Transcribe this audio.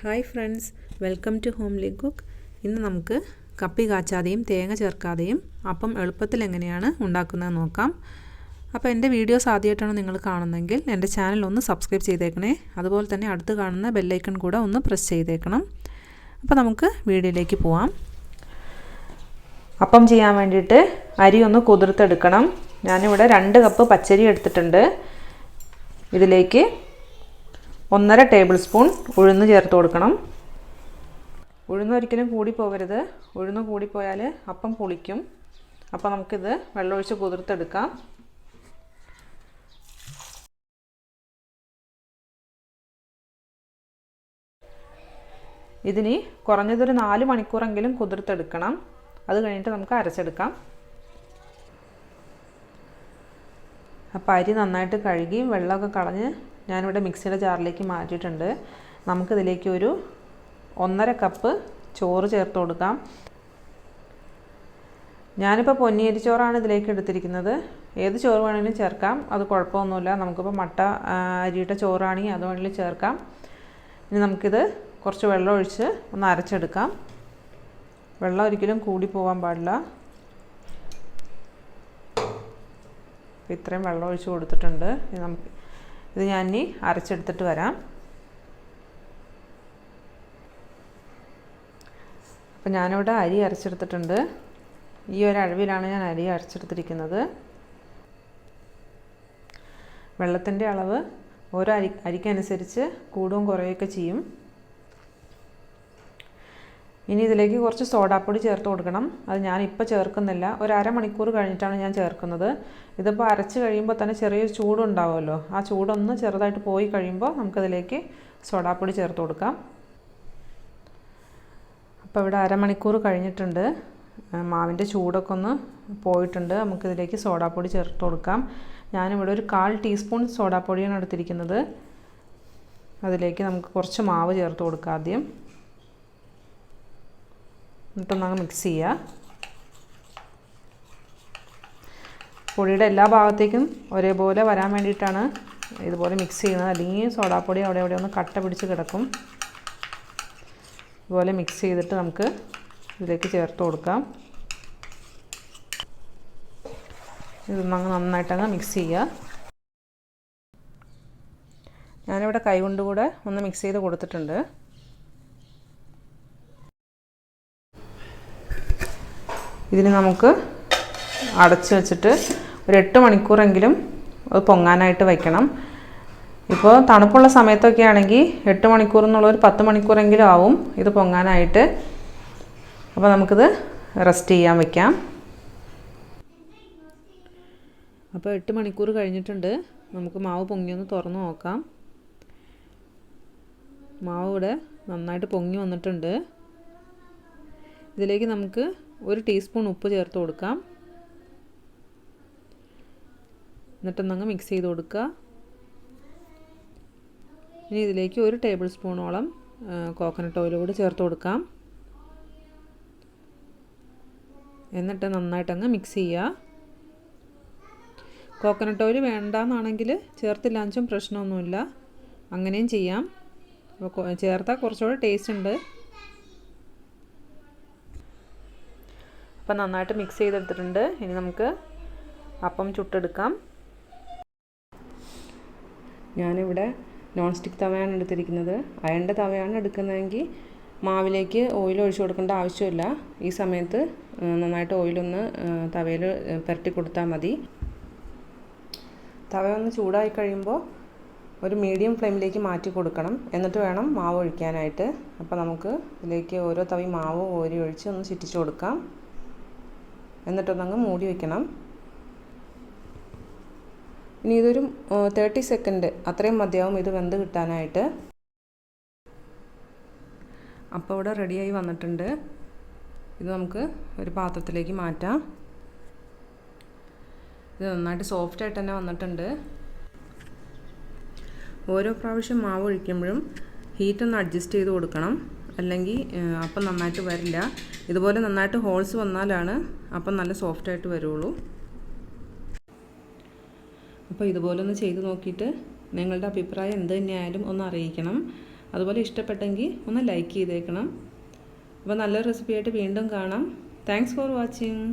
Hi friends, welcome to homely cook. ഇന്ന് നമുക്ക് കപ്പി കാച്ചാതെയും തേങ്ങ ചേർക്കാതെയും അപ്പം എളുപ്പത്തിൽ എങ്ങനെയാണ് ഉണ്ടാക്കുന്നത് നോക്കാം. അപ്പോൾ എൻ്റെ വീഡിയോസ് ആദ്യമായിട്ടാണ് നിങ്ങൾ കാണുന്നതെങ്കിൽ എൻ്റെ ചാനൽ ഒന്ന് സബ്സ്ക്രൈബ് ചെയ്തേക്കണേ. അതുപോലെ തന്നെ അടുത്ത് കാണുന്ന ബെല്ലൈക്കൺ കൂടെ ഒന്ന് പ്രസ് ചെയ്തേക്കണം. അപ്പോൾ നമുക്ക് വീഡിയോയിലേക്ക് പോവാം. അപ്പം ചെയ്യാൻ വേണ്ടിയിട്ട് അരി ഒന്ന് കുതിർത്തെടുക്കണം. ഞാനിവിടെ 2 കപ്പ് പച്ചരി എടുത്തിട്ടുണ്ട്. ഇതിലേക്ക് 1.5 ടേബിൾ സ്പൂൺ ഉഴുന്ന് ചേർത്ത് കൊടുക്കണം. ഉഴുന്ന് ഒരിക്കലും കൂടി പോകരുത്. ഉഴുന്ന് കൂടിപ്പോയാൽ അപ്പം പുളിക്കും. അപ്പോൾ നമുക്കിത് വെള്ളമൊഴിച്ച് കുതിർത്തെടുക്കാം. ഇതിന് കുറഞ്ഞതൊരു 4 മണിക്കൂറെങ്കിലും കുതിർത്തെടുക്കണം. അത് കഴിഞ്ഞിട്ട് നമുക്ക് അരച്ചെടുക്കാം. അപ്പോൾ അരി നന്നായിട്ട് കഴുകി വെള്ളമൊക്കെ കളഞ്ഞ് ഞാനിവിടെ മിക്സിയുടെ ജാറിലേക്ക് മാറ്റിയിട്ടുണ്ട്. നമുക്കിതിലേക്ക് ഒരു 1.5 കപ്പ് ചോറ് ചേർത്ത് കൊടുക്കാം. ഞാനിപ്പോൾ പൊന്നിയരി ചോറാണ് ഇതിലേക്ക് എടുത്തിരിക്കുന്നത്. ഏത് ചോറ് വേണമെങ്കിലും ചേർക്കാം, അത് കുഴപ്പമൊന്നുമില്ല. നമുക്കിപ്പോൾ മട്ട അരിയുടെ ചോറാണെങ്കിൽ അത് വേണമെങ്കിലും ചേർക്കാം. ഇനി നമുക്കിത് കുറച്ച് വെള്ളം ഒഴിച്ച് ഒന്ന് അരച്ചെടുക്കാം. വെള്ളം ഒരിക്കലും കൂടി പോകാൻ പാടില്ല. ഇത്രയും വെള്ളം ഒഴിച്ച് കൊടുത്തിട്ടുണ്ട്. ഇത് ഞാൻ ഇനി അരച്ചെടുത്തിട്ട് വരാം. അപ്പം ഞാനിവിടെ അരി അരച്ചെടുത്തിട്ടുണ്ട്. ഈ ഒരു അളവിലാണ് ഞാൻ അരി അരച്ചെടുത്തിരിക്കുന്നത്. വെള്ളത്തിൻ്റെ അളവ് ഓരോ അരിക്കനുസരിച്ച് കൂടുകയും കുറയുകയൊക്കെ ചെയ്യും. ഇനി ഇതിലേക്ക് കുറച്ച് സോഡാപ്പൊടി ചേർത്ത് കൊടുക്കണം. അത് ഞാനിപ്പോൾ ചേർക്കുന്നില്ല, ഒരു അരമണിക്കൂർ കഴിഞ്ഞിട്ടാണ് ഞാൻ ചേർക്കുന്നത്. ഇതിപ്പോൾ അരച്ച് കഴിയുമ്പോൾ തന്നെ ചെറിയൊരു ചൂടുണ്ടാവുമല്ലോ, ആ ചൂടൊന്ന് ചെറുതായിട്ട് പോയി കഴിയുമ്പോൾ നമുക്കതിലേക്ക് സോഡാപ്പൊടി ചേർത്ത് കൊടുക്കാം. അപ്പോൾ ഇവിടെ അരമണിക്കൂർ കഴിഞ്ഞിട്ടുണ്ട്. മാവിൻ്റെ ചൂടൊക്കെ ഒന്ന് പോയിട്ടുണ്ട്. നമുക്കിതിലേക്ക് സോഡാപ്പൊടി ചേർത്ത് കൊടുക്കാം. ഞാനിവിടെ ഒരു 1/4 ടീസ്പൂൺ സോഡാപ്പൊടിയാണ് എടുത്തിരിക്കുന്നത്. അതിലേക്ക് നമുക്ക് കുറച്ച് മാവ് ചേർത്ത് കൊടുക്കാം ആദ്യം. എന്നിട്ടൊന്നങ്ങ് മിക്സ് ചെയ്യുക. പൊടിയുടെ എല്ലാ ഭാഗത്തേക്കും ഒരേപോലെ വരാൻ വേണ്ടിയിട്ടാണ് ഇതുപോലെ മിക്സ് ചെയ്യുന്നത്. അല്ലെങ്കിൽ സോഡാപ്പൊടി അവിടെ ഒന്ന് കട്ട പിടിച്ച് കിടക്കും. ഇതുപോലെ മിക്സ് ചെയ്തിട്ട് നമുക്ക് ഇതിലേക്ക് ചേർത്ത് കൊടുക്കാം. ഇതൊന്നങ്ങ് നന്നായിട്ടങ്ങ് മിക്സ് ചെയ്യുക. ഞാനിവിടെ കൈ കൊണ്ട് കൂടെ ഒന്ന് മിക്സ് ചെയ്ത് കൊടുത്തിട്ടുണ്ട്. ഇതിന് നമുക്ക് അടച്ച് വെച്ചിട്ട് ഒരു 8 മണിക്കൂറെങ്കിലും അത് പൊങ്ങാനായിട്ട് വയ്ക്കണം. ഇപ്പോൾ തണുപ്പുള്ള സമയത്തൊക്കെ ആണെങ്കിൽ 8 മണിക്കൂർ എന്നുള്ളൊരു 10 മണിക്കൂറെങ്കിലും ആവും ഇത് പൊങ്ങാനായിട്ട്. അപ്പോൾ നമുക്കിത് റെസ്റ്റ് ചെയ്യാൻ വയ്ക്കാം. അപ്പോൾ 8 മണിക്കൂർ കഴിഞ്ഞിട്ടുണ്ട്. നമുക്ക് മാവ് പൊങ്ങിയൊന്ന് തുറന്ന് നോക്കാം. മാവ് ഇവിടെ നന്നായിട്ട് പൊങ്ങി വന്നിട്ടുണ്ട്. ഇതിലേക്ക് നമുക്ക് 1 ടീസ്പൂൺ ഉപ്പ് ചേർത്ത് കൊടുക്കാം. എന്നിട്ടൊന്നങ്ങ് മിക്സ് ചെയ്ത് കൊടുക്കുക. ഇനി ഇതിലേക്ക് 1 ടേബിൾ സ്പൂണോളം കോക്കനട്ട് ഓയിൽ കൂടി ചേർത്ത് കൊടുക്കാം. എന്നിട്ട് നന്നായിട്ടങ്ങ് മിക്സ് ചെയ്യുക. കോക്കനട്ട് ഓയിൽ വേണ്ടാന്നാണെങ്കിൽ ചേർത്തില്ലാച്ചും പ്രശ്നമൊന്നുമില്ല, അങ്ങനെയും ചെയ്യാം. ചേർത്താൽ കുറച്ചുകൂടെ ടേസ്റ്റ് ഉണ്ട്. അപ്പം നന്നായിട്ട് മിക്സ് ചെയ്തെടുത്തിട്ടുണ്ട്. ഇനി നമുക്ക് അപ്പം ചുട്ടെടുക്കാം. ഞാനിവിടെ നോൺ സ്റ്റിക്ക് തവയാണ് എടുത്തിരിക്കുന്നത്. അയണിൻ്റെ തവയാണ് എടുക്കുന്നതെങ്കിൽ മാവിലേക്ക് ഓയിൽ ഒഴിച്ച് കൊടുക്കേണ്ട ആവശ്യമില്ല. ഈ സമയത്ത് നന്നായിട്ട് ഓയിലൊന്ന് തവയിൽ പുരട്ടി കൊടുത്താൽ മതി. തവ ഒന്ന് ചൂടായി കഴിയുമ്പോൾ ഒരു മീഡിയം ഫ്ലെയിമിലേക്ക് മാറ്റി കൊടുക്കണം. എന്നിട്ട് വേണം മാവ് ഒഴിക്കാനായിട്ട്. അപ്പോൾ നമുക്ക് ഇതിലേക്ക് ഓരോ തവി മാവ് ഓരി ഒഴിച്ച് ഒന്ന് ചുറ്റിച്ച് കൊടുക്കാം. എന്നിട്ടൊന്നങ്ങ് മൂടി വയ്ക്കണം. ഇനി ഇതൊരു 30 സെക്കൻഡ് അത്രയും മതിയാവും ഇത് വെന്ത് കിട്ടാനായിട്ട്. അപ്പോൾ ഇവിടെ റെഡിയായി വന്നിട്ടുണ്ട്. ഇത് നമുക്ക് ഒരു പാത്രത്തിലേക്ക് മാറ്റാം. ഇത് നന്നായിട്ട് സോഫ്റ്റായിട്ട് തന്നെ വന്നിട്ടുണ്ട്. ഓരോ പ്രാവശ്യം മാവ് ഒഴിക്കുമ്പോഴും ഹീറ്റൊന്ന് അഡ്ജസ്റ്റ് ചെയ്ത് കൊടുക്കണം, അല്ലെങ്കിൽ അപ്പം നന്നായിട്ട് വരില്ല. ഇതുപോലെ നന്നായിട്ട് ഹോൾസ് വന്നാലാണ് അപ്പം നല്ല സോഫ്റ്റായിട്ട് വരുള്ളൂ. അപ്പോൾ ഇതുപോലെ ഒന്ന് ചെയ്ത് നോക്കിയിട്ട് നിങ്ങളുടെ അഭിപ്രായം എന്ത് തന്നെയായാലും ഒന്ന് അറിയിക്കണം. അതുപോലെ ഇഷ്ടപ്പെട്ടെങ്കിൽ ഒന്ന് ലൈക്ക് ചെയ്തേക്കണം. അപ്പോൾ നല്ലൊരു റെസിപ്പിയായിട്ട് വീണ്ടും കാണാം. Thanks for watching.